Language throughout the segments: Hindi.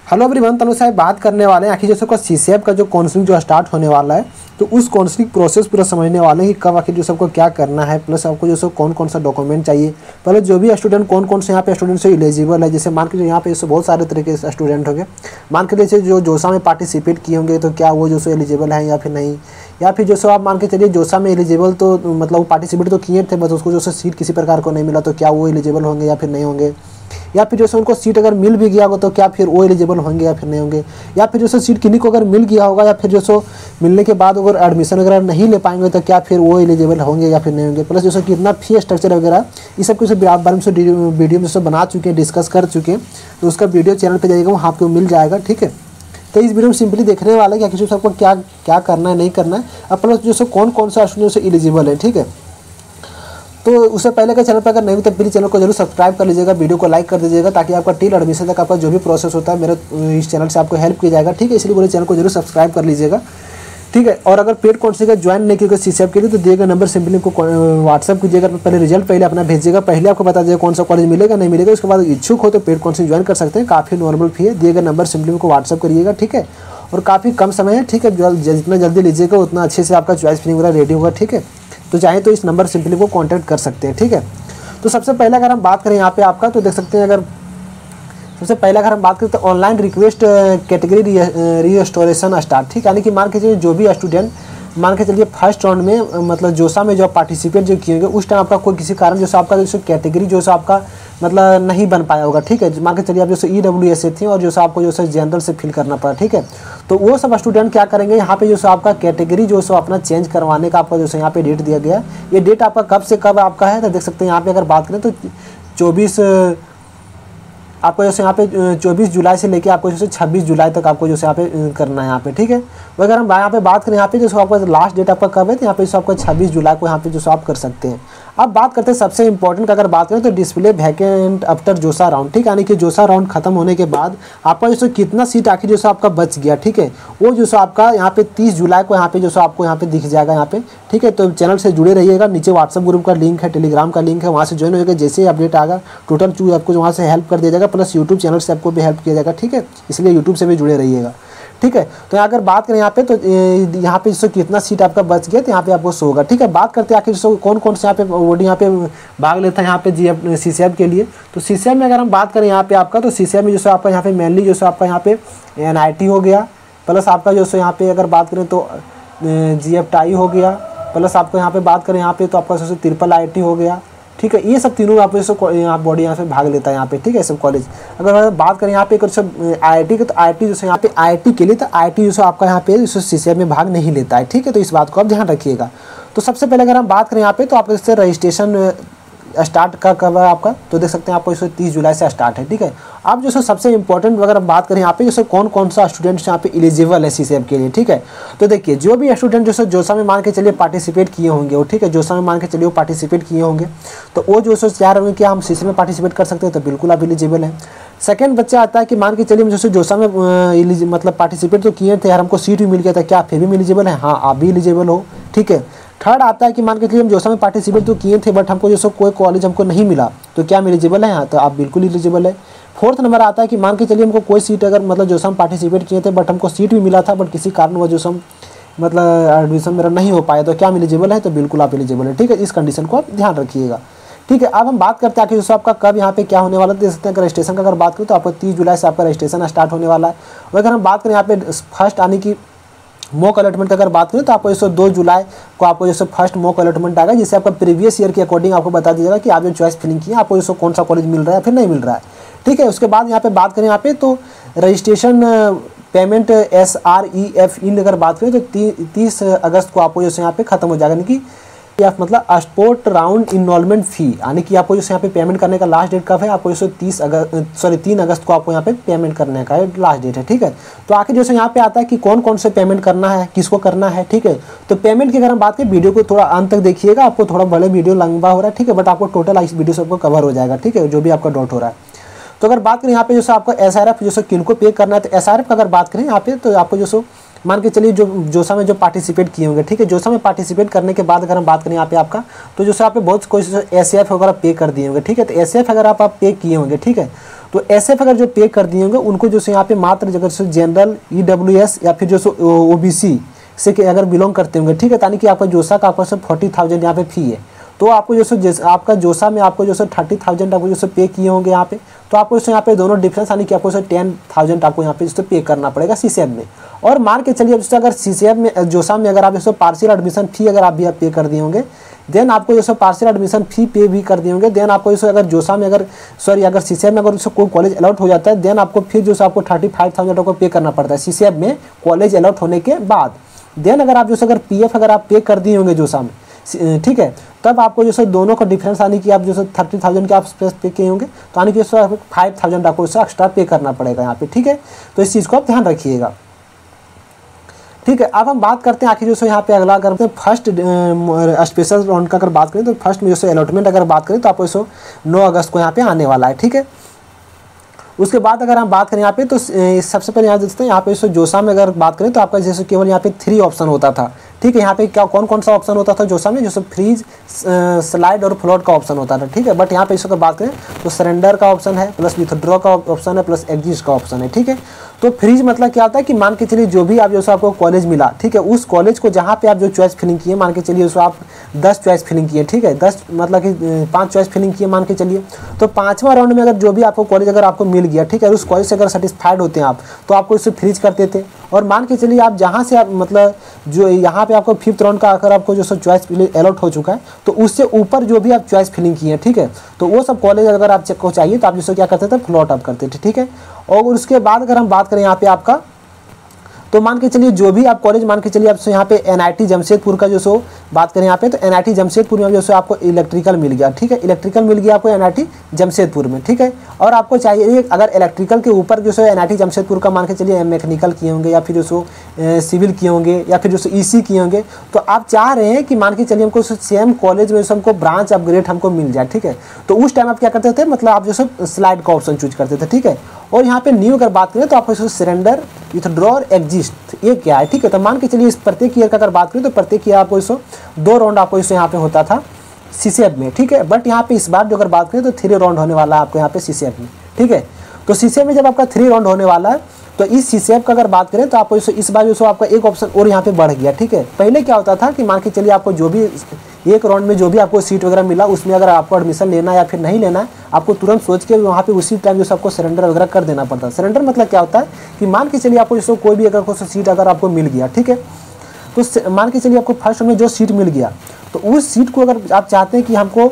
हेलो एवरीवन, तनु साहब बात करने वाले हैं आखिर जैसे का सीसीएफ का जो काउंसलिंग जो स्टार्ट होने वाला है, तो उस काउंसलिंग प्रोसेस पूरा समझने वाले हैं कि कब आखिर जो सबको क्या करना है, प्लस आपको जो सो कौन कौन सा डॉक्यूमेंट चाहिए, प्लस जो भी स्टूडेंट कौन से यहाँ पे स्टूडेंट से एलिजिबल है। जैसे मान के यहाँ पे बहुत सारे तरीके से स्टूडेंट होंगे, मान के जैसे जो जोसा में पार्टिसिपेट किए होंगे तो क्या वो जो सो एलिजिबल है या फिर नहीं, या फिर जो सो आप मान के चलिए जोसा में एलिजिबल तो मतलब वो पार्टिसिपेट तो किए थे बस उसको जो सो सीट किसी प्रकार को नहीं मिला, तो क्या वो एलिजिबल होंगे या फिर नहीं होंगे, या फिर जैसे उनको सीट अगर मिल भी गया होगा तो क्या फिर वो एलिजिबल होंगे या फिर नहीं होंगे, या फिर जैसे सीट किन्हीं को अगर मिल गया होगा या फिर जैसे मिलने के बाद अगर एडमिशन वगैरह नहीं ले पाएंगे तो क्या फिर वो एलिजिबल होंगे या फिर नहीं होंगे, प्लस जैसे कितना फी स्ट्रक्चर वगैरह ये सब कुछ बारे में वीडियो में जैसे बना चुके हैं, डिस्कस कर चुके हैं, तो उसका वीडियो चैनल पर जाइएगा, वहाँ आपको मिल जाएगा। ठीक है, तो इस वीडियो में सिंपली देखने वाले हैं कि किसी सबको क्या क्या करना है नहीं करना है, और प्लस जैसे कौन सा स्टूडेंट से एलिजिबल है। ठीक है, तो उससे पहले का चैनल पर अगर नहीं हो तो प्लीज़ चैनल को जरूर सब्सक्राइब कर लीजिएगा, वीडियो को लाइक कर दीजिएगा, ताकि आपका टिल एडमिशन तक आपका जो भी प्रोसेस होता है मेरे इस चैनल से आपको हेल्प किया जाएगा। ठीक है, इसलिए बोले चैनल को जरूर सब्सक्राइब कर लीजिएगा। ठीक है, और अगर पेड काउंसलिंग का ज्वाइन नहीं किया सीसीएफ के लिए तो दिएगा नंबर सिंपली को व्हाट्सअप कीजिएगा, पहले रिजल्ट पहले अपना भेजिएगा, पहले आपको बता दीजिएगा कौन सा कॉलेज मिलेगा नहीं मिलेगा, उसके बाद इच्छुक हो तो पेड काउंसलिंग ज्वाइन कर सकते हैं, काफ़ी नॉर्मल फी है। दिएगा नंबर सिंपली को व्हाट्सअप करिएगा। ठीक है, और काफ़ी कम समय है। ठीक है, जितना जल्दी लीजिएगा उतना अच्छे से आपका चॉइस फिलिंग वगैरह रेडी होगा। ठीक है, तो चाहे तो इस नंबर सिंपली को कॉन्टैक्ट कर सकते हैं। ठीक है, तो सबसे पहले अगर हम बात करें यहाँ पे आपका तो देख सकते हैं, अगर सबसे पहले अगर हम बात करें तो online request category restoration start. ठीक है, यानी कि मान के चलिए जो भी स्टूडेंट मान के चलिए फर्स्ट राउंड में मतलब जोसा में जो पार्टिसिपेट जो किए होंगे उस टाइम आपका कोई किसी कारण जैसे आपका जैसे कैटेगरी जो है आपका मतलब नहीं बन पाया होगा। ठीक है, मान के चलिए आप जैसे EWS से थे और जैसे आपको जैसे जनरल से फिल करना पड़ा। ठीक है, तो वो सब स्टूडेंट क्या करेंगे, यहाँ पे जैसे आपका कैटेगरी जो है अपना चेंज करवाने का आपका जैसे यहाँ पे डेट दिया गया। ये डेट आपका कब से कब आपका है तो देख सकते हैं यहाँ पे अगर बात करें तो 24 आपको जैसे यहाँ पे 24 जुलाई से लेके आपको जैसे 26 जुलाई तक आपको जैसे यहाँ पे करना है यहाँ पे। ठीक है, तो अगर हम यहाँ पे बात करें यहाँ पे जैसे आपका लास्ट डेट आपका कब है तो यहाँ पे जैसे आपका 26 जुलाई को यहाँ पे जैसे आप कर सकते हैं। अब बात करते हैं सबसे इंपॉर्टेंट का, अगर बात करें तो डिस्प्ले वैकेंट आफ्टर जोसा राउंड। ठीक है, यानी कि जोसा राउंड खत्म होने के बाद आपका जैसे कितना सीट आखिर जैसे आपका बच गया। ठीक है, वो जैसे आपका यहाँ पे 30 जुलाई को यहाँ पे जैसे आपको यहाँ पे दिख जाएगा यहाँ पे। ठीक है, तो चैनल से जुड़े रहिएगा, नीचे व्हाट्सअप ग्रुप का लिंक है, टेलीग्राम का लिंक है, वहाँ से ज्वाइन हो जाएगा। जैसे ही अपडेट आएगा टोटल चूज आपको वहाँ से हेल्प कर दिया जाएगा, प्लस यूट्यूब चैनल से आपको भी हेल्प किया जाएगा। ठीक है, इसलिए यूट्यूब से भी जुड़े रहिएगा। ठीक है, तो अगर बात करें यहाँ पे तो यहाँ पे जैसे कितना सीट आपका बच गया तो यहाँ पे आपको शो होगा। ठीक है, बात करते हैं आखिर जैसे कौन से यहाँ पे ओडी यहाँ पे भाग लेता है यहाँ पे सीसीएफ के लिए। तो सीसीएफ में अगर हम बात करें यहाँ पे आपका तो सीसीएफ में जैसे आपका यहाँ पे मेनली जैसे आपका यहाँ पे NIT हो गया, प्लस आपका जैसे यहाँ पे अगर बात करें तो GFTI हो गया, प्लस आपको यहाँ पे बात करें यहाँ पे तो आपका जैसे IIIT हो गया। ठीक है, ये सब तीनों आप जैसे यहाँ बॉडी यहाँ से भाग लेता है यहाँ पे। ठीक है, सब कॉलेज अगर बात करें यहाँ पे सब IIT के तो IIT जैसे यहाँ पे IIT के लिए तो IIT जैसे आपका यहाँ पे जैसे सीसीएफ में भाग नहीं लेता है। ठीक है, तो इस बात को आप ध्यान रखिएगा। तो सबसे पहले अगर हम बात करें यहाँ पे तो आप इससे रजिस्ट्रेशन स्टार्ट का कब है आपका तो देख सकते हैं आपको इसे 30 जुलाई से स्टार्ट है। ठीक है, आप जैसे सबसे इंपॉर्टेंट अगर हम बात करें यहाँ पे जैसे कौन सा स्टूडेंट यहाँ पे एलिजिबल है सीसीएफ के लिए। ठीक है, तो देखिए जो भी स्टूडेंट जैसे जोसा में मान के चलिए पार्टिसिपेट किए होंगे वो, ठीक है, जोसा में मान के चलिए वो पार्टिसिपेट किए होंगे तो वो जो चाह रहे होंगे कि हम सीसीएफ में पार्टिसिपेट कर सकते हैं तो बिल्कुल आप एलिजिबल है। सेकंड बच्चा आता है कि मान के चलिए हम जैसे जोसा में मतलब पार्टिसिपेट तो किए थे यार, हमको सीट भी मिल गया था, क्या फिर भी एलिजिबल है? हाँ, आप भी एलिजिबल हो। ठीक है, थर्ड आता है कि मान के चलिए हम जोसा में पार्टिसिपेट तो किए थे बट हमको जैसे कोई कॉलेज हमको नहीं मिला तो क्या हम एलिजिबल है? हाँ, तो आप बिल्कुल एलिजिबल है। फोर्थ नंबर आता है कि मान के चलिए हमको कोई सीट अगर मतलब जोसा हम पार्टिसिपेट किए थे बट हमको सीट भी मिला था बट किसी कारण वजह से हम मतलब एडमिशन मेरा नहीं हो पाया तो क्या हम एलिजिबल है? तो बिल्कुल आप एलिजिबल है। ठीक है, इस कंडीशन को आप ध्यान रखिएगा। ठीक है, अब हम बात करते हैं कि जैसे आपका कब यहाँ पे क्या होने वाला है। देख सकते हैं रजिस्ट्रेशन का अगर बात करें तो आपको 30 जुलाई से आपका रजिस्ट्रेशन स्टार्ट होने वाला है। और अगर हम बात करें यहाँ पे फर्स्ट आने की मॉक अलॉटमेंट का अगर बात करें तो आपको जैसे 2 जुलाई को आपको जैसे फर्स्ट मॉक अलॉटमेंट आएगा, जिससे आपका प्रीवियस ईयर के अकॉर्डिंग आपको बता दीजिएगा कि आप जो चॉइस फिलिंग किए आपको जैसे कौन सा कॉलेज मिल रहा है फिर नहीं मिल रहा है। ठीक है, उसके बाद यहाँ पे बात करें यहाँ पे तो रजिस्ट्रेशन पेमेंट SREF इन अगर बात करें तो 30 अगस्त को आपको जैसे यहाँ पे खत्म हो जाएगा, यानी कि मतलब स्पोर्ट राउंड इनरोलमेंट फी, यानी कि आपको जैसे यहाँ पे पेमेंट करने का लास्ट डेट कब है? आपको जैसे 3 अगस्त को आपको यहाँ पे पेमेंट करने का लास्ट डेट है। ठीक है, तो आखिर जैसे यहाँ पे आता है कि कौन से पेमेंट करना है, किसको करना है। ठीक है, तो पेमेंट की अगर हम बात करें वीडियो को थोड़ा अंत तक देखिएगा, आपको थोड़ा भले वीडियो लंबा हो रहा है। ठीक है, बट आपको टोटल इस वीडियो से आपको कवर हो जाएगा। ठीक है, जो भी आपका डाउट हो रहा है। तो अगर बात करें यहाँ पे जैसे आपको SRF जैसे किनको पे करना है तो SRF का अगर बात करें यहाँ पे तो आपको जैसे मान के चलिए जो जोसा में जो पार्टिसिपेट किए होंगे, ठीक है। जोसा में पार्टिसिपेट करने के बाद अगर हम बात करें यहाँ पे आपका, तो जोसा आप पे बहुत कोई एसएफ वगैरह पे कर दिए होंगे, ठीक है। तो एसएफ अगर आप पे किए होंगे, ठीक है, तो एसएफ अगर जो पे कर दिए होंगे उनको जो यहाँ पे मात्र जगह से जनरल, ईडब्ल्यूएस या फिर जो ओबीसी से अगर बिलोंग करते होंगे, ठीक है, यानी कि आपका जोसा का आपका 40,000 यहाँ पे फी है। तो आपको जैसे आपका जोसा में आपको 30,000 आपको पे किए होंगे यहाँ पे, तो आपको यहाँ पे दोनों डिफरेंस यानी कि आपको 10,000 आपको यहाँ पे पे करना पड़ेगा सीसीएफ में। और मान के चलिए जैसे अगर सीसीएफ में जोसा में अगर आप जैसे पार्शियल एडमिशन फी अगर आप भी पे कर दिए होंगे, देन आपको जैसे पार्शियल एडमिशन फी पे भी कर दिए होंगे, देन आपको जैसे अगर जोसा में अगर अगर सीसीएफ में अगर जैसे कोई कॉलेज अलॉट हो जाता है, देन आपको फिर जो आपको 35,000 को पे करना पड़ता है सीसीएफ में कॉलेज अलॉट होने के बाद। देन अगर आप जैसे अगर पीएफ अगर आप पे कर दिए होंगे जोसा में, ठीक है, तब आपको जैसे दोनों का डिफरेंस आने की आप जैसे 30,000 के आप पे किए होंगे, तो आने की 5,000 आपको इससे एक्स्ट्रा पे करना पड़ेगा यहाँ पे, ठीक है। तो इस चीज़ को आप ध्यान रखिएगा, ठीक है। अब हम बात करते हैं आखिर जो यहाँ पे अगला करते हैं फर्स्ट स्पेशल राउंड का अगर बात करें, तो फर्स्ट में जो अलॉटमेंट अगर बात करें तो आपको 9 अगस्त को यहाँ पे आने वाला है, ठीक है। उसके बाद अगर हम बात करें यहाँ पे, तो सबसे पहले यहाँ देखते हैं यहाँ पे जोसा में अगर बात करें तो आपका जैसे केवल यहाँ पे 3 ऑप्शन होता था, ठीक है। यहाँ पे क्या कौन कौन सा ऑप्शन होता था जोसा में, जैसे फ्रीज, स्लाइड और फ्लोट का ऑप्शन होता था, ठीक है। बट यहाँ पे इसको बात करें तो सरेंडर का ऑप्शन है, प्लस विथड्रॉ का ऑप्शन है, प्लस एग्जिस्ट का ऑप्शन है, ठीक है। तो फ्रीज मतलब क्या होता है कि मान के चलिए जो भी आप जैसे आपको कॉलेज मिला, ठीक है, उस कॉलेज को जहाँ पे आप जो चॉइस फिलिंग किए, मान के चलिए उसको आप 10 चॉइस फिलिंग किए, ठीक है, 10 मतलब कि 5 चॉइस फिलिंग किए मान के चलिए, तो 5वां राउंड में अगर जो भी आपको कॉलेज अगर आपको मिल गया, ठीक है, उस कॉलेज से अगर सेटिस्फाइड होते हैं आप, तो आपको इसे फ्रीज करते थे। और मान के चलिए आप जहाँ से आप मतलब जो यहाँ पे आपको 5th राउंड का अगर आपको जो चॉइस अलॉट हो चुका है, तो उससे ऊपर जो भी आप चॉइस फिलिंग किए हैं, ठीक है, तो वो सब कॉलेज अगर आप को चाहिए तो आप जैसे क्या करते थे, फ्लॉट अप करते थे, ठीक है। और उसके बाद अगर हम बात करें यहाँ पे आपका, तो मान के चलिए जो भी आप कॉलेज मान के चलिए आपसे यहाँ पे एनआईटी जमशेदपुर का जो बात करें यहाँ पे, तो एनआईटी जमशेदपुर में जो आपको इलेक्ट्रिकल मिल गया, ठीक है, इलेक्ट्रिकल मिल गया आपको एनआईटी जमशेदपुर में, ठीक है। और आपको चाहिए अगर इलेक्ट्रिकल के ऊपर जो एनआईटी जमशेदपुर का मान के चलिए मैकेनिकल किए होंगे या फिर जो सिविल किए होंगे या फिर जो ईसी किए होंगे, तो आप चाह रहे हैं कि मान के चलिए हमको सेम कॉलेज में हमको ब्रांच अपग्रेड हमको मिल जाए, ठीक है। तो उस टाइम आप क्या करते थे, मतलब आप जो स्लाइड का ऑप्शन चूज करते थे, ठीक है। और यहाँ पे न्यू अगर बात करें तो आपको सरेंडर, विथड्रॉ और एग्जिस्ट, ये क्या है, ठीक है। तो मान के चलिए इस प्रत्येक ईयर का अगर बात करें तो प्रत्येक ईयर आपको 2 राउंड आपको यहाँ पे होता था सीसीएफ में, ठीक है। बट यहाँ पे इस बार जो अगर बात करें तो 3 राउंड होने वाला है आपको यहाँ पे सीसीएफ में, ठीक है। तो सीसीएफ में जब आपका 3 राउंड होने वाला है, तो इस सीसीएफ का अगर बात करें तो आपको इस बार जो आपका एक ऑप्शन और यहाँ पे बढ़ गया, ठीक है। पहले क्या होता था कि मान के चलिए आपको जो भी एक राउंड में जो भी आपको सीट वगैरह मिला, उसमें अगर आपको एडमिशन लेना है या फिर नहीं लेना है, आपको तुरंत सोच के वहाँ पे उसी टाइम जो आपको सरेंडर वगैरह कर देना पड़ता है। सरेंडर मतलब क्या होता है कि मान के चलिए आपको जैसे कोई भी अगर कोई सीट अगर आपको मिल गया, ठीक है, तो मान के चलिए आपको फर्स्ट में जो सीट मिल गया, तो उस सीट को अगर आप चाहते हैं कि हमको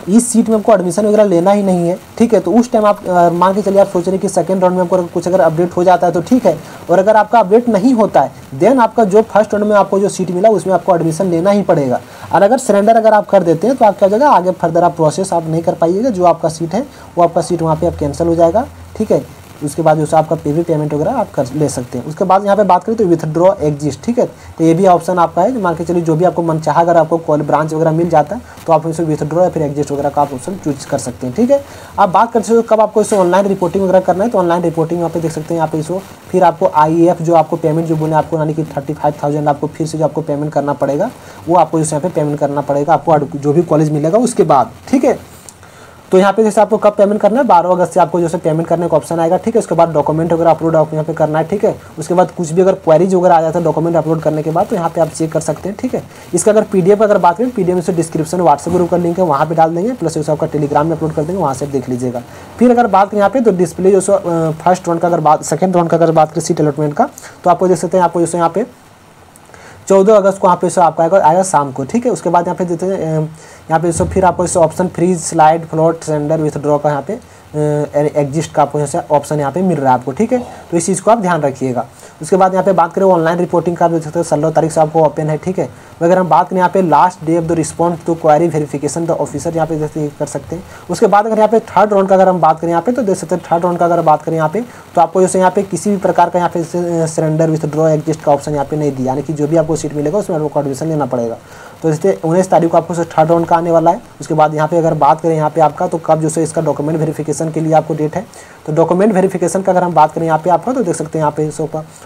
इस सीट में हमको एडमिशन वगैरह लेना ही नहीं है, ठीक है, तो उस टाइम आप मान के चलिए आप सोच रहे हैं कि सेकंड राउंड में आपको कुछ अगर अपडेट हो जाता है तो ठीक है, और अगर आपका अपडेट नहीं होता है, देन आपका जो फर्स्ट राउंड में आपको जो सीट मिला उसमें आपको एडमिशन लेना ही पड़ेगा। और अगर सरेंडर अगर आप कर देते हैं तो आप क्या हो जाएगा, आगे फर्दर आप प्रोसेस आप नहीं कर पाइएगा, जो आपका सीट है वो आपका सीट वहाँ पर आप कैंसिल हो जाएगा, ठीक है। उसके बाद जो आपका पेमेंट वगैरह आप कर ले सकते हैं। उसके बाद यहाँ पे बात करें तो विथड्रॉ एग्जिस्ट, ठीक है, तो ये भी ऑप्शन आपका है। मान के चलिए जो भी आपको मन चाहा अगर आपको कॉलेज ब्रांच वगैरह मिल जाता है तो आप इसे विथड्रॉ या फिर एग्जिस्ट वगैरह का आप ऑप्शन चूज कर सकते हैं, ठीक है। आप बात करते हो कब आपको इसे ऑनलाइन रिपोर्टिंग वगैरह करना है, तो ऑनलाइन रिपोर्टिंग यहाँ पे देख सकते हैं, यहाँ पे इसको फिर आपको IEF जो आपको पेमेंट जो बोले आपको यानी कि 35,000 आपको फिर से जो आपको पेमेंट करना पड़ेगा, वो आपको इस यहाँ पे पेमेंट करना पड़ेगा आपको जो भी कॉलेज मिलेगा उसके बाद, ठीक है। तो यहाँ पे जैसे आपको कब पेमेंट करना है, 12 अगस्त से आपको जैसे पेमेंट करने का ऑप्शन आएगा, ठीक है। उसके बाद डॉक्यूमेंट वगैरह अपलोड आप यहाँ पे करना है, ठीक है। उसके बाद कुछ भी अगर क्वेरीज वगैरह आ जाता है डॉक्यूमेंट अपलोड करने के बाद, तो यहाँ पे आप चेक कर सकते हैं, ठीक है। इसका अगर PDF अगर बात करें, PDF में से डिस्क्रिप्शन व्हाट्सएप ग्रुप का लिंक है, वहाँ पे डाल देंगे, प्लस उसे आपका टेलीग्राम में अपलोड कर देंगे, वहाँ से देख लीजिएगा। फिर अगर बात करें यहाँ पे तो डिस्प्ले जो फर्स्ट राउंड का अगर बात, सेकंड राउंड का अगर बात करें सीट अलॉटमेंट का, तो आपको देख सकते हैं आपको जैसे यहाँ पे 14 अगस्त को यहाँ पे आपका आएगा शाम को, ठीक है। उसके बाद यहाँ पे देते हैं यहाँ पे फिर आपको इस option freeze, slide, float, surrender, withdraw का यहाँ पे एग्जिस्ट का आपको जैसे ऑप्शन यहाँ पे मिल रहा है आपको, ठीक है। तो इस चीज़ को आप ध्यान रखिएगा। उसके बाद यहाँ पे बात करें ऑनलाइन रिपोर्टिंग का, देख सकते हो 16 तारीख से आपको ओपन है, ठीक है। अगर हम बात करें यहाँ पे last day of the response to query verification the officer, यहाँ पे जैसे कर सकते हैं। उसके बाद अगर यहाँ पे थर्ड राउंड का अगर हम बात करें यहाँ पे, तो देख सकते हैं थर्ड राउंड का अगर बात करें यहाँ पे, तो आपको जैसे यहाँ पे किसी भी प्रकार का यहाँ पे सरेंडर, विथड्रॉ, एग्जिस्ट का ऑप्शन यहाँ पे नहीं दिया, यानी कि जो भी आपको सीट मिलेगा उसमें आपको एडमिशन लेना पड़ेगा। तो जैसे 19 तारीख को आपको थर्ड राउंड का आने वाला है। उसके बाद यहाँ पे अगर बात करें यहाँ पे आपका तो कब जो है इसका डॉक्यूमेंट वेरिफिकेशन के लिए आपको डेट है। तो डॉक्यूमेंट वेरिफिकेशन का अगर हम बात करें यहाँ पे आपका तो देख सकते हैं यहाँ पे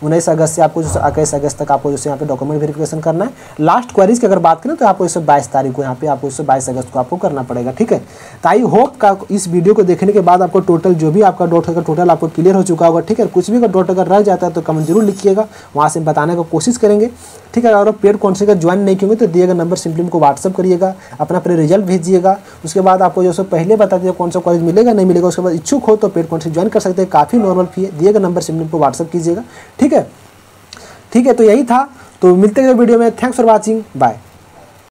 19 अगस्त से आपको जो 21 अगस्त तक आपको जैसे यहाँ पे डॉक्यूमेंट वेरिफिकेशन करना है। लास्ट क्वेरीज की अगर बात करें तो आपको जैसे 22 तारीख को यहाँ पे आपको जैसे 22 अगस्त को आपको करना पड़ेगा, ठीक है। तो आई होप का इस वीडियो को देखने के बाद आपको टोटल जो भी आपका डाउट होगा टोटल आपको क्लियर हो चुका होगा, ठीक है। कुछ भी अगर डाउट अगर रह जाता है तो कमेंट जरूर लिखिएगा, वहाँ से बताने की कोशिश करेंगे, ठीक है। अगर पेड काउंसलिंग का ज्वाइन नहीं किए तो दिए गए नंबर सिंपली उनको व्हाट्सअप करिएगा, अपना अपने रिजल्ट भेजिएगा। उसके बाद आपको जो पहले बता दीजिए कौन सा कॉलेज मिलेगा नहीं मिलेगा। उसके बाद इच्छुक हो तो पेड काउंसलिंग ज्वाइन कर सकते हैं, काफ़ी नॉर्मल फी है। दिए गए नंबर सिंपली उनको व्हाट्सअप कीजिएगा, ठीक है। तो यही था, तो मिलते हैं वीडियो में। Thanks for watching, bye.